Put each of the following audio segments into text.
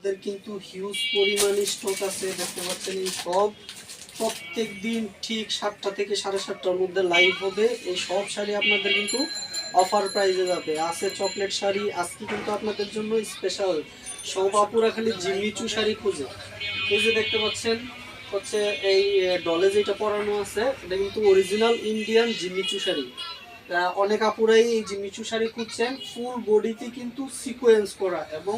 আমাদের কিন্তু হিউজ পরিমাণে স্টক আছে, দেখতে পাচ্ছেন। এই সব প্রত্যেক দিন ঠিক 7টা থেকে 7:30টার মধ্যে লাইভ হবে। এই সব শাড়ি আপনাদের কিন্তু অফার প্রাইজে যাবে। আছে চকলেট শাড়ি, আজকে কিন্তু আপনাদের জন্য স্পেশাল। সব আপুরা খালি জিমিচু শাড়ি খুঁজে। এই যে দেখতে পাচ্ছেন হচ্ছে এই ডলে যেটা পরানো আছে, এটা কিন্তু অরিজিনাল ইন্ডিয়ান জিমিচু শাড়ি। অনেক আপুরাই এই জিমিচু শাড়ি খুঁজছেন। ফুল বডিতে কিন্তু সিকোয়েন্স করা এবং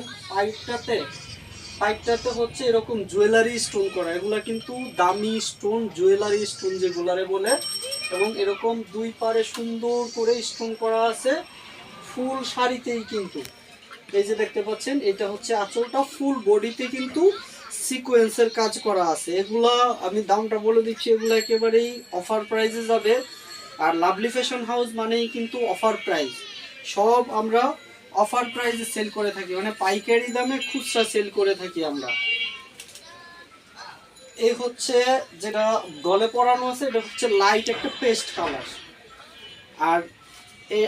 পাইপটাতে হচ্ছে এরকম জুয়েলারি স্টোন করা। এগুলা কিন্তু দামি স্টোন, জুয়েলারি স্টোন যেগুলারে বলে। এবং এরকম দুই পারে সুন্দর করে স্টোন করা আছে ফুল শাড়িতেই কিন্তু। এই যে দেখতে পাচ্ছেন, এটা হচ্ছে আঁচলটা। ফুল বডিতে কিন্তু সিকোয়েন্সের কাজ করা আছে। এগুলা আমি দামটা বলে দিচ্ছি, এগুলো একেবারেই অফার প্রাইসে যাবে। আর লাভলি ফ্যাশন হাউস মানেই কিন্তু অফার প্রাইস। সব আমরা অফার প্রাইসে সেল করে থাকি, মানে পাইকারি দামে খুচরা সেল করে থাকি আমরা। এই হচ্ছে যেটা গলে পরানো আছে, এটা হচ্ছে লাইট একটা পেস্ট কালার। আর এই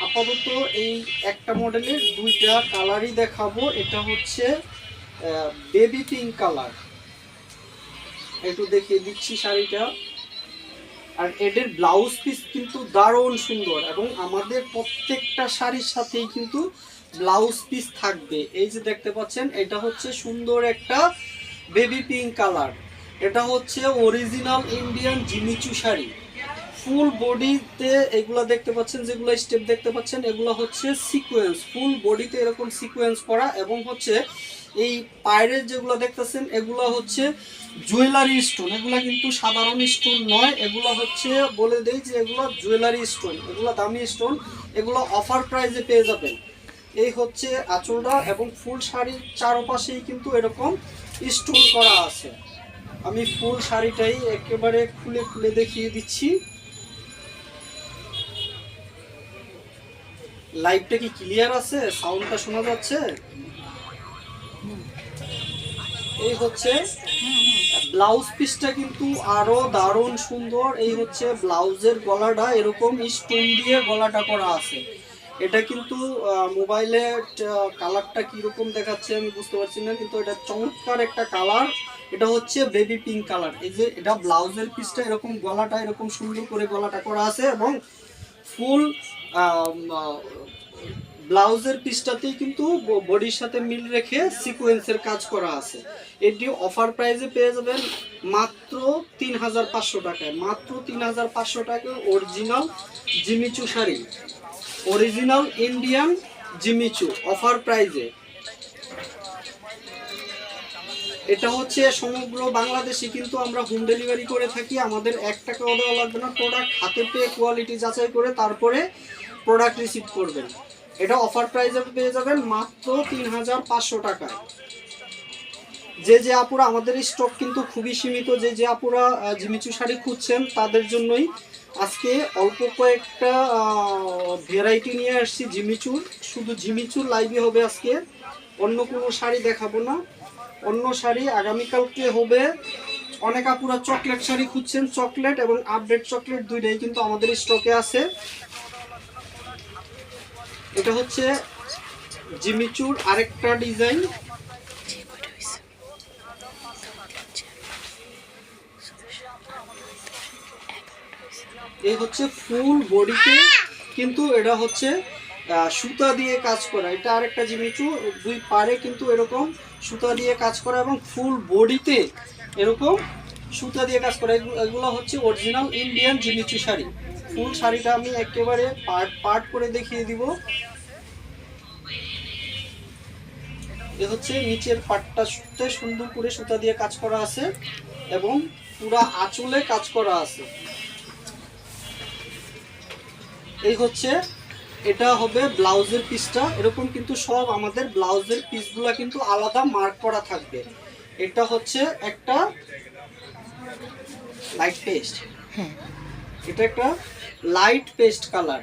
আপাতত এই একটা মডেলের দুইটা কালারই দেখাবো। এটা হচ্ছে বেবি পিঙ্ক কালার, একটু দেখিয়ে দিচ্ছি শাড়িটা। আর এদের ব্লাউজ পিস কিন্তু দারুণ সুন্দর, এবং আমাদের প্রত্যেকটা শাড়ির সাথেই কিন্তু ব্লাউজ পিস থাকবে। এই যে দেখতে পাচ্ছেন, এটা হচ্ছে সুন্দর একটা বেবি পিঙ্ক কালার। এটা হচ্ছে অরিজিনাল ইন্ডিয়ান জিমিচু শাড়ি। ফুল বডিতে এগুলো দেখতে পাচ্ছেন, যেগুলো স্টেপ দেখতে পাচ্ছেন, এগুলো হচ্ছে সিকোয়েন্স। ফুল বডিতে এরকম সিকোয়েন্স করা, এবং হচ্ছে এই পায়ের যেগুলো দেখতেছেন এগুলো হচ্ছে জুয়েলারি স্টোন। এগুলো কিন্তু সাধারণ স্টোন নয়, এগুলো হচ্ছে বলে দেই যে এগুলো জুয়েলারি স্টোন, এগুলো দামি স্টোন। এগুলো অফার প্রাইসে পেয়ে যাবেন। এই হচ্ছে আঁচলটা, এবং ফুল শাড়ির চারপাশেই কিন্তু এরকম স্টোন করা আছে। আমি ফুল শাড়িটাই একেবারে খুলে খুলে দেখিয়ে দিচ্ছি। লাইভটা কি ক্লিয়ার আছে? সাউন্ডটা শোনা যাচ্ছে? এই হচ্ছে ব্লাউজ পিসটা কিন্তু আরো দারুণ সুন্দর। এই হচ্ছে ব্লাউজের গলাটা, এরকম স্টোন দিয়ে গলাটা করা আছে। এটা কিন্তু মোবাইলে কালারটা কিরকম দেখাচ্ছে আমি বুঝতে পারছি না, কিন্তু এটা চমৎকার একটা কালার। এটা হচ্ছে বেবি পিঙ্ক কালার। এই যে এটা ব্লাউজের পিসটা, এরকম গলাটা এরকম সুন্দর করে গলাটা করা আছে, এবং ফুল ব্লাউজের পিসটাতেই কিন্তু বডির সাথে মিল রেখে সিকোয়েন্সের কাজ করা আছে। এটি অফার প্রাইসে পেয়ে যাবেন মাত্র 3500 টাকায়। মাত্র 3500 টাকায় original Jimmy Choo sari, original Indian Jimmy Choo offer প্রাইসে। এটা হচ্ছে সমগ্র বাংলাদেশে কিন্তু আমরা হোম ডেলিভারি করে থাকি। আমাদের 1 টাকাও দেওয়া লাগবে না। প্রোডাক্ট হাতে পেয়ে কোয়ালিটি যাচাই করে তারপরে প্রোডাক্ট রিসিভ করবেন। এটা অফার প্রাইসে পেয়ে যাবেন মাত্র 3500 টাকায়। যে আপুরা, আমাদের স্টক কিন্তু খুবই সীমিত, যে আপুরা জিমিচু শাড়ি খুঁজছেন তাদের জন্যই আজকে অল্প কয়েকটা ভ্যারাইটি নিয়ে আসছি জিমিচুর। শুধু জিমিচুর লাইভই হবে আজকে, অন্য কোনো শাড়ি দেখাবো না। অন্য শাড়ি আগামীকালকে হবে। অনেক আপুরা চকলেট শাড়ি খুঁজছেন, চকলেট এবং আপডেট চকলেট দুইটাই কিন্তু আমাদের স্টকে আছে। এটা হচ্ছে জিমিচুর আরেকটা ডিজাইন। এই হচ্ছে ফুল বডিতে কিন্তু এটা হচ্ছে সুতা দিয়ে কাজ করা। এটা আরেকটা জিমিচু, দুই পারে কিন্তু এরকম সুতা দিয়ে কাজ করা, এবং ফুল বডিতে এরকম সুতা দিয়ে কাজ করা। এগুলো হচ্ছে অরিজিনাল ইন্ডিয়ান জিমিচু শাড়ি। ফুল শাড়িটা আমি একেবারে পার্ট পার্ট করে দেখিয়ে দিব। এ হচ্ছে নিচের পাটটা সুন্দর করে সুতা দিয়ে কাজ করা আছে, এবং পুরা আঁচলে কাজ করা আছে। এই হচ্ছে, এটা হবে ব্লাউজের পিসটা। এরকম কিন্তু সব আমাদের ব্লাউজের পিসগুলা কিন্তু আলাদা মার্ক করা থাকবে। এটা হচ্ছে একটা লাইট পেস্ট, এটা একটা লাইট পেস্ট কালার।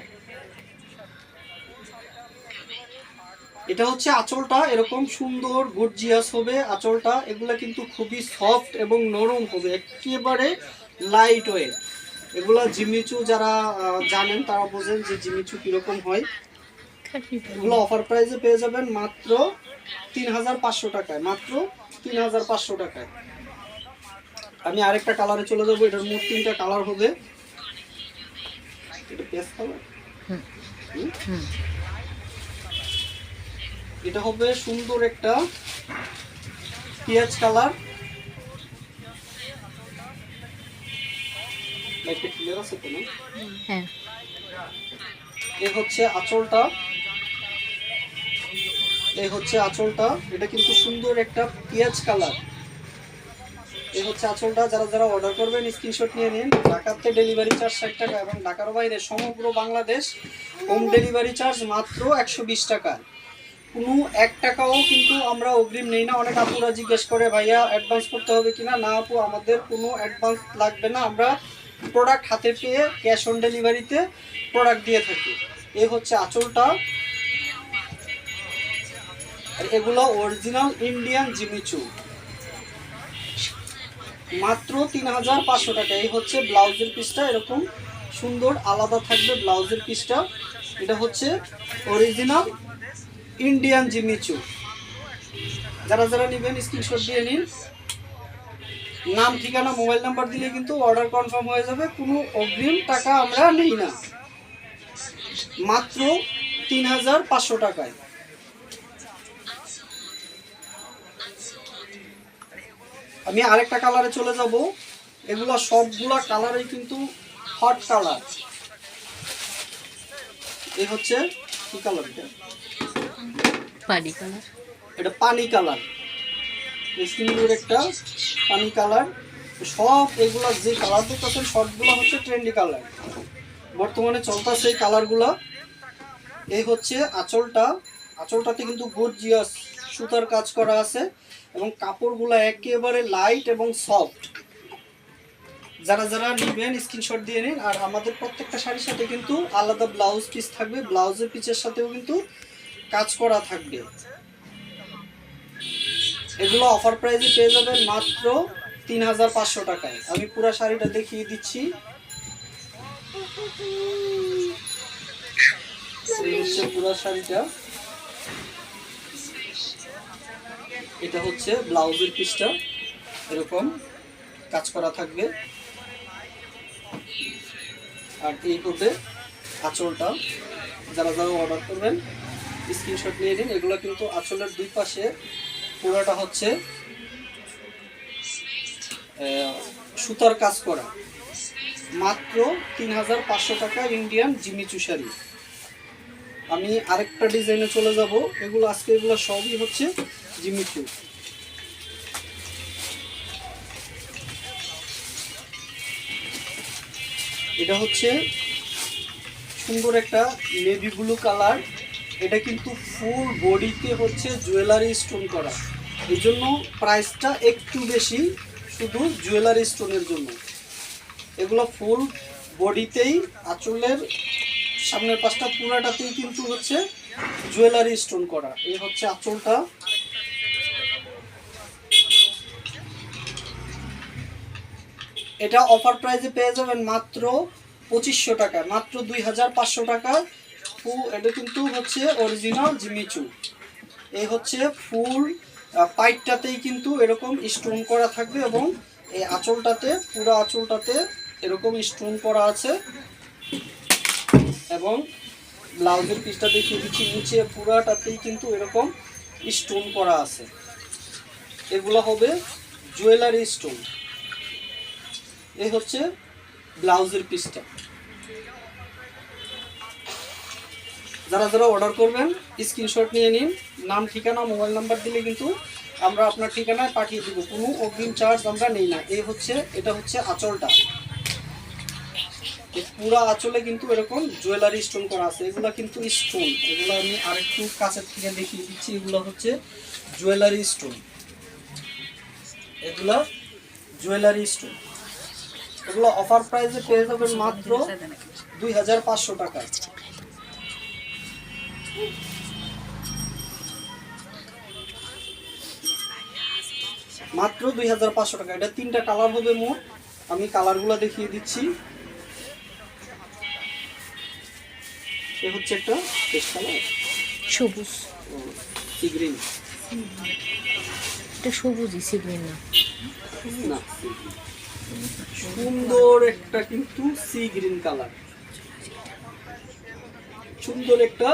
এটা হচ্ছে আঁচলটা, এরকম সুন্দর গর্জিয়াস হবে আঁচলটা। এগুলা কিন্তু খুবই সফট এবং নরম হবে, একেবারে লাইট ওয়েট। এগুলা জিমিচু যারা জানেন তারা বোঝেন যে জিমিচু কিরকম হয়। এগুলো অফার প্রাইসে পেয়ে যাবেন মাত্র 3500 টাকায়, মাত্র 3500 টাকায়। আমি আরেকটা কালারে চলে যাবো। এটার মোট 3টা কালার হবে। এটা পেস্ট কালার, এটা হবে সুন্দর একটা পেঁয়াজ কালার। লাইটটা ক্লিয়ার আছে তো না? হ্যাঁ। এই হচ্ছে আঁচলটা, এই হচ্ছে আঁচলটা। এটা কিন্তু সুন্দর একটা পেঁয়াজ কালার। এই হচ্ছে আঁচলটা। যারা যারা অর্ডার করবেন স্ক্রিনশট নিয়ে নিন। ঢাকাতে ডেলিভারি চার্জ 60 টাকা এবং ঢাকার বাইরে সমগ্র বাংলাদেশ হোম ডেলিভারি চার্জ মাত্র 120 টাকা। কোনো 1 টাকাও কিন্তু আমরা অগ্রিম নেই না। অনেক আপুরা জিজ্ঞেস করে ভাইয়া অ্যাডভান্স করতে হবে কিনা। না আপু, আমাদের কোনো অ্যাডভান্স লাগবে না। আমরা প্রোডাক্ট হাতে পেয়ে ক্যাশ অন ডেলিভারিতে প্রোডাক্ট দিয়ে থাকি। এই হচ্ছে আঁচলটা। আর এগুলো অরিজিনাল ইন্ডিয়ান জিমিচু, মাত্র 3500 টাকা। এই হচ্ছে ব্লাউজের পিসটা, এরকম সুন্দর আলাদা থাকবে ব্লাউজের পিসটা। এটা হচ্ছে অরিজিনাল ইন্ডিয়ান জিমিচু। যারা যারা নেবেন স্ক্রিনশট দিয়ে নিন। নাম, ঠিকানা, মোবাইল নাম্বার দিলে কিন্তু অর্ডার কনফার্ম হয়ে যাবে। কোনো অগ্রিম টাকা আমরা নেই না, মাত্র 3500 টাকায়। আমি আরেকটা কালারে চলে যাব। এগুলা সবগুলা কালারই কিন্তু হট কালার। এই হচ্ছে কি কালার? পানি কালার। এটা পানি কালার, সুন্দর একটা পানি কালার। সব এগুলা যে কালার দেখতেছেন সবগুলো হচ্ছে ট্রেন্ডি কালার, বর্তমানে চলতেছে এই কালারগুলা। এই হচ্ছে আঁচলটা। আঁচলটাতে কিন্তু গর্জিয়াস সুতার কাজ করা আছে এবং কাপড়গুলা একেবারে লাইট এবং সফট। যারা যারা নেবেন স্ক্রিনশট দিয়ে নিন। আর আমাদের প্রত্যেকটা শাড়ির সাথে কিন্তু আলাদা ব্লাউজ পিস থাকবে, ব্লাউজের পিসের সাথেও কিন্তু কাজ করা থাকবে। এগুলো অফার প্রাইসে পেয়ে যাবেন মাত্র 3500 টাকায়। আমি পুরো শাড়িটা দেখিয়ে দিচ্ছি। পুরো শাড়িটা, এটা হচ্ছে ব্লাউজের পিসটা, এরকম কাজ করা থাকবে। আর এই হবে আঁচলটা। যারা যারা অর্ডার করবেন স্ক্রিনশট নিয়ে নিন। এগুলো কিন্তু আঁচলের দুই পাশে পুরোটা হচ্ছে সুতার কাজ করা, মাত্র 3500 টাকা ইন্ডিয়ান জিমিচু শাড়ি। আমি আরেকটা ডিজাইনে চলে যাব। এগুলো আজকে এগুলো সবই হচ্ছে জিমিচু। এটা হচ্ছে সুন্দর একটা নেভি ব্লু কালার। এটা কিন্তু ফুল বডিতে হচ্ছে জুয়েলারি স্টোন করা, এই জন্য প্রাইসটা একটু বেশি, শুধু জুয়েলারি স্টোনের জন্য। এগুলো ফুল বডিতেই, আঁচলের সামনের পাশটা পুরাটাতেই কিন্তু হচ্ছে জুয়েলারি স্টোন করা। এই হচ্ছে আঁচলটা। এটা অফার প্রাইসে পেয়ে যাবেন মাত্র 2500 টাকা, মাত্র 2500 টাকা। এটা কিন্তু হচ্ছে অরিজিনাল জিমিচু। এই হচ্ছে ফুল পাইটটাতেই কিন্তু এরকম স্টোন করা থাকবে এবং এই আঁচলটাতে, পুরো আঁচলটাতে এরকম স্টোন করা আছে। এবং ব্লাউজের পিসটা দেখিয়ে দিচ্ছি, নিচে পুরাটাতেই কিন্তু এরকম স্টোন করা আছে। এগুলো হবে জুয়েলারি স্টোন। এই হচ্ছে ব্লাউজের পিসটা। যারা যারা অর্ডার করবেন স্ক্রিনশট নিয়ে নিন। নাম, ঠিকানা, মোবাইল নাম্বার দিলে কিন্তু আমরা আপনার ঠিকানায় পাঠিয়ে দেবো। কোনো অগ্রিম চার্জ আমরা নেই না। এই হচ্ছে, এটা হচ্ছে আঁচলটা। পুরো আঁচলে কিন্তু এরকম জুয়েলারি স্টোন করা আছে। এগুলো কিন্তু স্টোন, এগুলো আমি আরেকটু কাছের থেকে দেখিয়ে দিচ্ছি। এগুলো হচ্ছে জুয়েলারি স্টোন, এগুলো জুয়েলারি স্টোন। এগুলো অফার প্রাইসে পেয়ে যাবেন মাত্র 2500 টাকা। মাত্র 2500 টাকা। এটা 3টা কালার হবে মোট। আমি কালারগুলো দেখিয়ে দিচ্ছি। এই হচ্ছে একটা পেস্ট কালার। সবুজ, সি গ্রিন এটা সবুজই, সি গ্রিন না। না, সুন্দর একটা কিন্তু সি গ্রিন কালার, সুন্দর একটা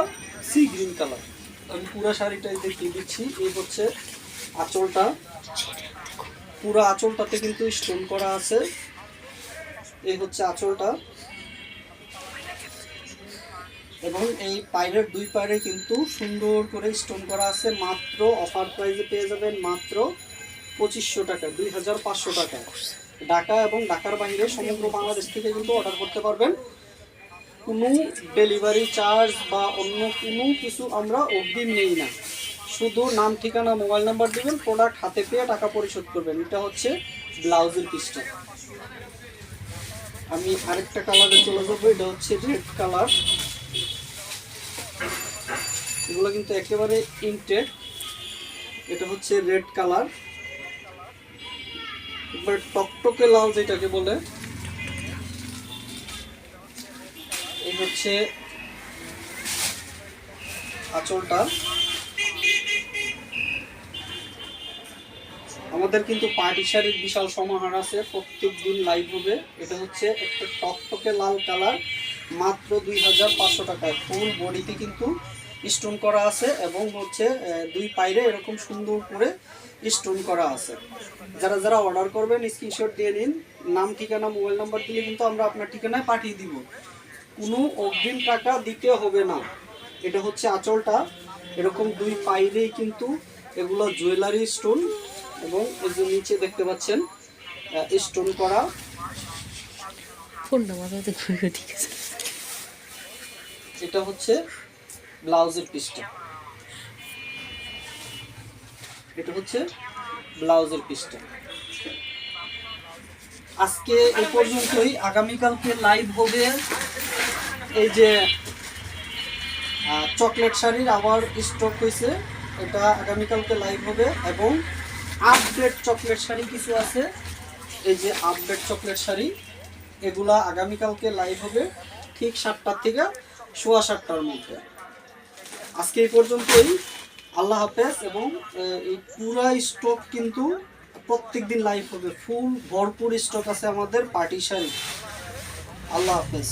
সি গ্রিন কালার। আমি পুরো শাড়িটাই দেখিয়ে দিচ্ছি। এই হচ্ছে আঁচলটা, পুরো আঁচলটাতে কিন্তু স্টোন করা আছে। এই হচ্ছে আঁচলটা, এবং এই পায়ের দুই পায়ে কিন্তু সুন্দর করে স্টোন করা আছে। মাত্র অফার প্রাইসে পেয়ে যাবেন মাত্র 2500 টাকা, 2500 টাকা। ঢাকা এবং ঢাকার বাইরে সমগ্র বাংলাদেশ থেকে কিন্তু অর্ডার করতে পারবেন। কোনো ডেলিভারি চার্জ বা অন্য কোনো কিছু আমরা অগ্রিম নেই না, শুধু নাম, ঠিকানা, মোবাইল নাম্বার দিবেন, প্রোডাক্ট হাতে পেয়ে টাকা পরিশোধ করবেন। এটা হচ্ছে ব্লাউজের পিসটা। আমি আরেকটা কালারে চলে যাবো, এটা হচ্ছে রেড কালার। এগুলো কিন্তু একেবারে ইনটেক। এটা হচ্ছে রেড কালার, একবার টকটকে লাল যেটাকে বলে। এই হচ্ছে আঁচলটা। আমাদের কিন্তু পার্টি শাড়ির বিশাল সমাহার আছে, প্রত্যেক দিন লাইভ হবে। এটা হচ্ছে একটা টকটকে লাল কালার, মাত্র 2500 টাকায়। ফুল বডিতে কিন্তু স্টোন করা আছে, এবং হচ্ছে দুই পায়ে এরকম সুন্দর করে স্টোন করা আছে। যারা যারা অর্ডার করবেন স্ক্রিনশট দিয়ে নিন, নাম, ঠিকানা, মোবাইল নাম্বার দিলে কিন্তু আমরা আপনার ঠিকানায় পাঠিয়ে দিব, কোনো অগ্রিম টাকা দিতে হবে না। এটা হচ্ছে আঁচলটা, এরকম দুই পায়েই কিন্তু এগুলো জুয়েলারি স্টোন, এবং এই যে নিচে দেখতে পাচ্ছেন স্টোন করা। ফোনটা মাথাতে ঘুরে, ঠিক আছে। এটা হচ্ছে ব্লাউজের পিসটা, এটা হচ্ছে ব্লাউজের পিসটা। আজকে এই পর্যন্তই। আগামীকালকে লাইভ হবে এই যে চকলেট শাড়ির আবার স্টক হয়েছে, এটা আগামীকালকে লাইভ হবে। এবং আপডেট চকলেট শাড়ি কিছু আছে, এই যে আপডেট চকলেট শাড়ি, এগুলা আগামীকালকে লাইভ হবে ঠিক 7টার থেকে 7:15টার মধ্যে। আজকে এই পর্যন্তই, আল্লাহ হাফেজ। এবং এই পুরা স্টক কিন্তু প্রত্যেক দিন লাইভ হবে, ফুল ভরপুর স্টক আছে আমাদের পার্টি শাড়ি। আল্লাহ হাফেজ।